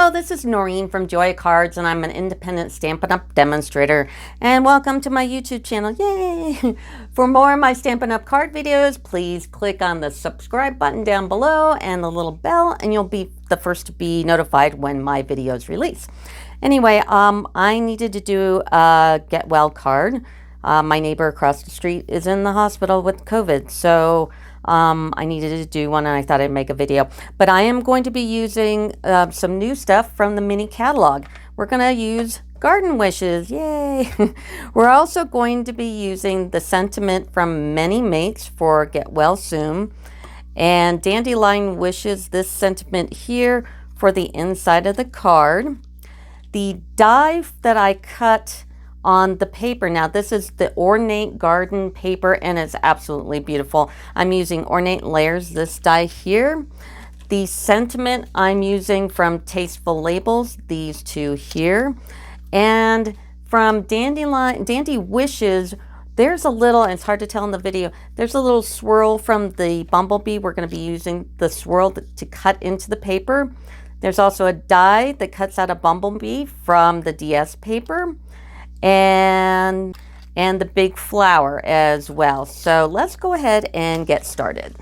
Hello, this is Noreen from Joy Cards, and I'm an independent Stampin' Up! Demonstrator. And welcome to my YouTube channel. Yay! For more of my Stampin' Up! Card videos, please click on the subscribe button down below and the little bell, and you'll be the first to be notified when my videos release. Anyway, I needed to do a get well card. My neighbor across the street is in the hospital with COVID, so I needed to do one and I thought I'd make a video. But I am going to be using some new stuff from the mini catalog. We're going to use garden wishes. Yay! We're also going to be using the sentiment from Many Mates for Get Well Soon. And dandelion wishes, this sentiment here for the inside of the card. The die that I cut on the paper. Now this is the Ornate Garden paper and it's absolutely beautiful. I'm using Ornate Layers, this die here. The sentiment I'm using from Tasteful Labels, these two here. And from Dandy Wishes, there's a little, and it's hard to tell in the video, there's a little swirl from the bumblebee. We're going to be using the swirl to cut into the paper. There's also a die that cuts out a bumblebee from the DS paper. And the big flower as well. So let's go ahead and get started.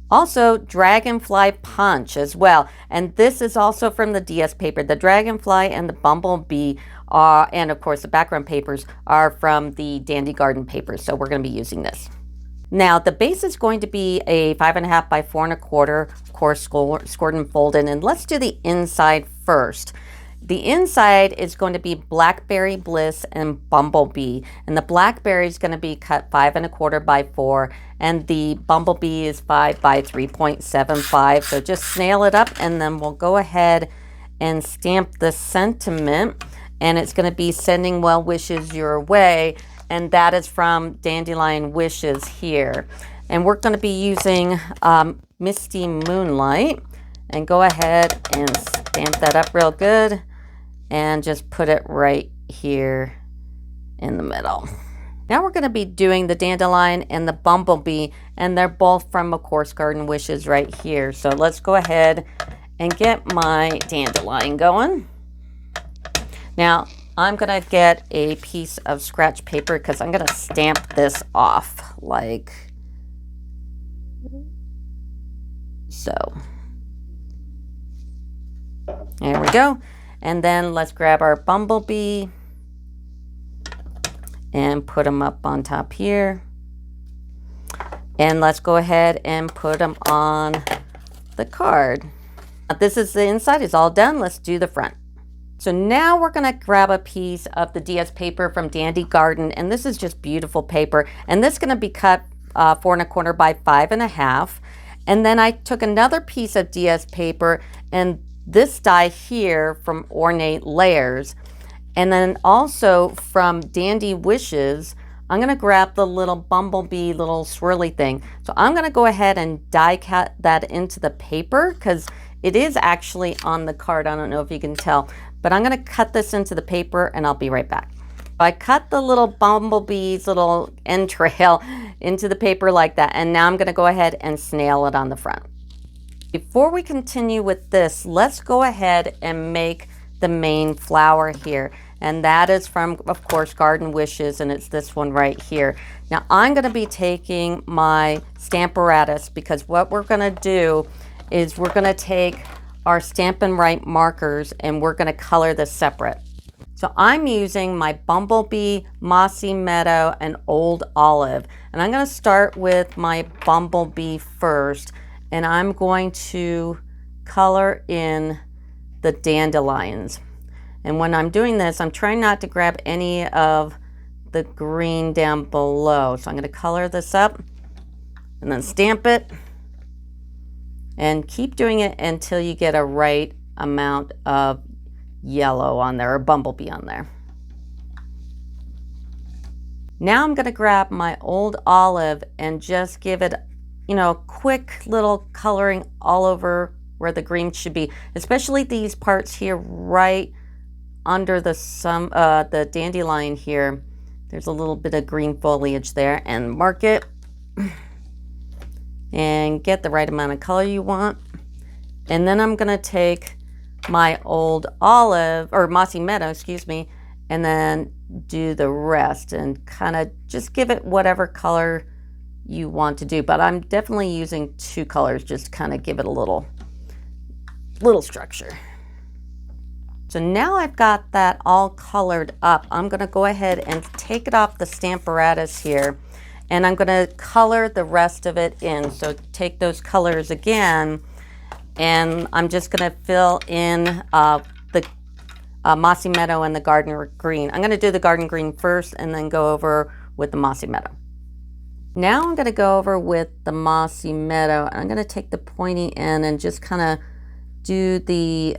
Also, Dragonfly Punch as well. And this is also from the DS paper. The Dragonfly and the Bumblebee are, and of course the background papers are from the Dandy Garden papers. So we're going to be using this. Now the base is going to be a 5.5 by 4.25, of course, scored and folded. And let's do the inside first. The inside is going to be Blackberry Bliss and Bumblebee. And the Blackberry is going to be cut 5.25 by 4. And the Bumblebee is 5 by 3.75. So just snail it up and then we'll go ahead and stamp the sentiment. And it's going to be sending well wishes your way. And that is from Dandelion Wishes here. And we're going to be using Misty Moonlight. And go ahead and stamp that up real good. And just put it right here in the middle. Now we're going to be doing the dandelion and the bumblebee, and they're both from, of course, Garden Wishes right here. So let's go ahead and get my dandelion going. Now I'm going to get a piece of scratch paper because I'm going to stamp this off like so. There we go. And then let's grab our bumblebee and put them up on top here. And let's go ahead and put them on the card. Now, this is the inside, it's all done. Let's do the front. So now we're going to grab a piece of the DS paper from Dandy Garden. And this is just beautiful paper. And this is going to be cut 4.25 by 5.5. And then I took another piece of DS paper and this die here from Ornate Layers, and then also from Dandy Wishes, I'm going to grab the little bumblebee little swirly thing. So I'm going to go ahead and die cut that into the paper because it is actually on the card. I don't know if you can tell, but I'm going to cut this into the paper and I'll be right back. I cut the little bumblebee's little entrail into the paper like that, and now I'm going to go ahead and snail it on the front. Before we continue with this, let's go ahead and make the main flower here. And that is from, of course, Garden Wishes, and it's this one right here. Now, I'm going to be taking my Stamparatus because what we're going to do is we're going to take our Stampin' Right markers and we're going to color this separate. So I'm using my Bumblebee, Mossy Meadow, and Old Olive. And I'm going to start with my Bumblebee first. And I'm going to color in the dandelions. And when I'm doing this, I'm trying not to grab any of the green down below. So I'm going to color this up and then stamp it. And keep doing it until you get a right amount of yellow on there, or bumblebee on there. Now I'm going to grab my Old Olive and just give it, you know, quick little coloring all over where the green should be, especially these parts here right under the dandelion here. There's a little bit of green foliage there, and mark it and get the right amount of color you want. And then I'm going to take my old olive, or mossy meadow, excuse me, and then do the rest and kind of just give it whatever color you want to do. But I'm definitely using 2 colors just to kind of give it a little structure. So now I've got that all colored up. I'm going to go ahead and take it off the Stamparatus here, and I'm going to color the rest of it in. So take those colors again, and I'm just going to fill in the Mossy Meadow and the Garden Green. I'm going to do the Garden Green first and then go over with the Mossy Meadow. Now I'm going to go over with the Mossy Meadow, and I'm going to take the pointy end and just kind of do the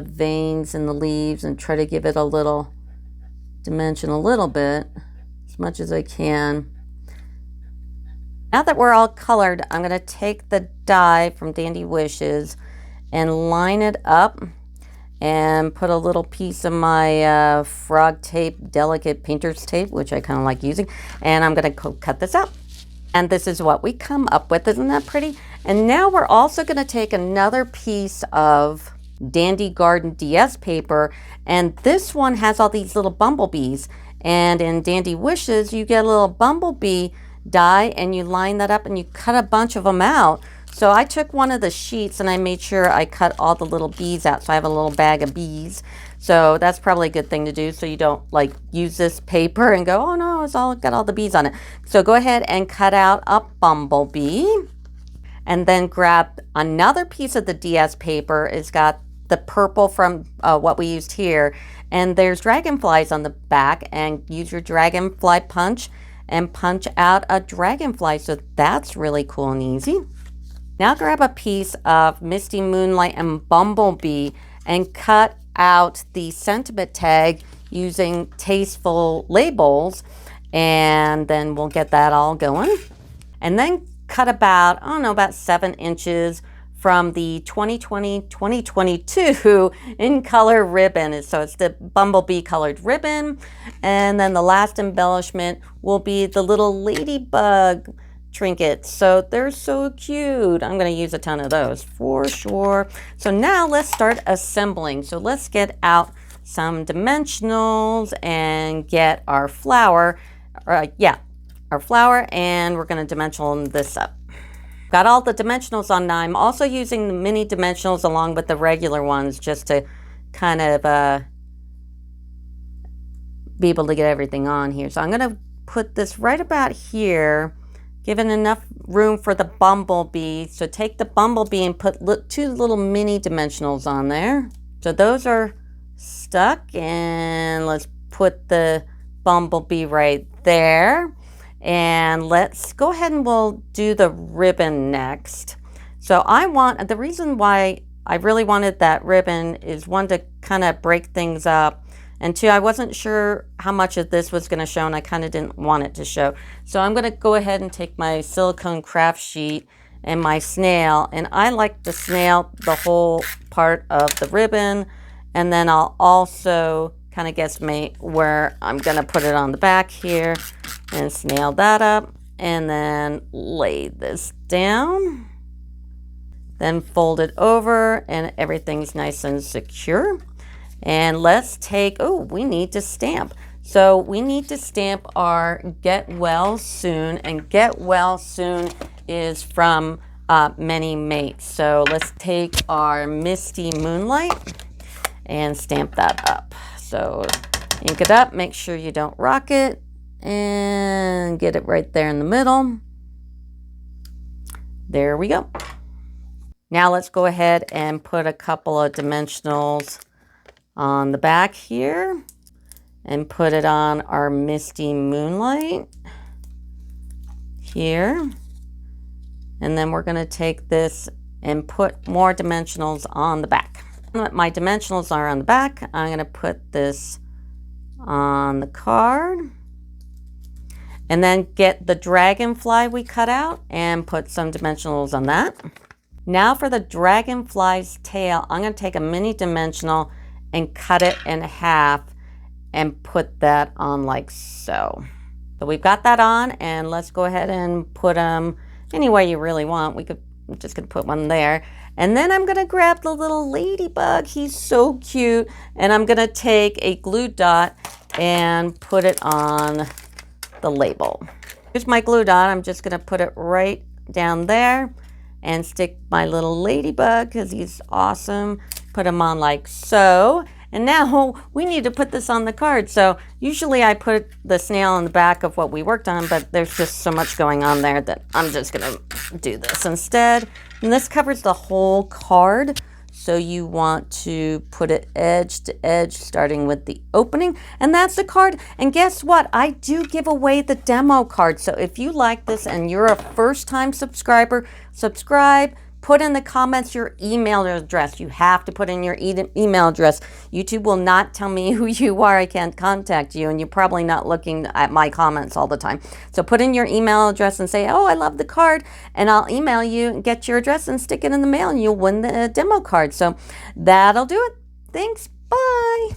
veins and the leaves and try to give it a little dimension a little bit, as much as I can. Now that we're all colored, I'm going to take the die from Dandy Wishes and line it up and put a little piece of my frog tape, delicate painter's tape, which I kind of like using, and I'm going to cut this out. And this is what we come up with. Isn't that pretty? And now we're also going to take another piece of Dandy Garden DS paper, and this one has all these little bumblebees. And in Dandy Wishes, you get a little bumblebee die, and you line that up and you cut a bunch of them out. So I took one of the sheets and I made sure I cut all the little bees out. So I have a little bag of bees. So that's probably a good thing to do, so you don't like use this paper and go, oh no, it's all got all the bees on it. So go ahead and cut out a bumblebee, and then grab another piece of the DS paper. It's got the purple from what we used here, and there's dragonflies on the back, and use your dragonfly punch and punch out a dragonfly. So that's really cool and easy. Now grab a piece of Misty Moonlight and Bumblebee and cut out the sentiment tag using tasteful labels, and then we'll get that all going. And then cut about, I don't know, about 7 inches from the 2020-2022 in color ribbon. So it's the bumblebee colored ribbon. And then the last embellishment will be the little ladybug trinkets. So they're so cute. I'm going to use a ton of those for sure. So now let's start assembling. So let's get out some dimensionals and get our flower. Our flower, and we're going to dimensional this up. Got all the dimensionals on now. I'm also using the mini dimensionals along with the regular ones just to kind of be able to get everything on here. So I'm going to put this right about here, giving enough room for the bumblebee. So take the bumblebee and put 2 little mini dimensionals on there. So those are stuck, and let's put the bumblebee right there. And let's go ahead and we'll do the ribbon next. So the reason why I really wanted that ribbon is, 1, to kind of break things up, and 2, I wasn't sure how much of this was going to show, and I kind of didn't want it to show. So I'm going to go ahead and take my silicone craft sheet and my snail, and I like to snail the whole part of the ribbon, and then I'll also kind of guesstimate where I'm going to put it on the back here and snail that up, and then lay this down, then fold it over, and everything's nice and secure. And let's take, we need to stamp. So we need to stamp our Get Well Soon, and Get Well Soon is from Many Mates. So let's take our Misty Moonlight and stamp that up. So ink it up, make sure you don't rock it, and get it right there in the middle. There we go. Now let's go ahead and put a couple of dimensionals on the back here and put it on our Misty Moonlight here. And then we're going to take this and put more dimensionals on the back. My dimensionals are on the back. I'm going to put this on the card, and then get the dragonfly we cut out and put some dimensionals on that. Now for the dragonfly's tail, I'm going to take a mini dimensional and cut it in half and put that on like so. So we've got that on, and let's go ahead and put them any way you really want. We could I'm just going to put one there. And then I'm going to grab the little ladybug. He's so cute. And I'm going to take a glue dot and put it on the label. Here's my glue dot. I'm just going to put it right down there and stick my little ladybug because he's awesome. Put him on like so. And now we need to put this on the card. So usually I put the snail on the back of what we worked on, but there's just so much going on there that I'm just gonna do this instead. And this covers the whole card. So you want to put it edge to edge, starting with the opening. And that's the card. And guess what? I do give away the demo card. So if you like this and you're a first-time subscriber, subscribe. Put in the comments your email address. You have to put in your email address. YouTube will not tell me who you are. I can't contact you, and you're probably not looking at my comments all the time. So put in your email address and say, oh, I love the card, and I'll email you and get your address and stick it in the mail, and you'll win the demo card. So that'll do it. Thanks. Bye.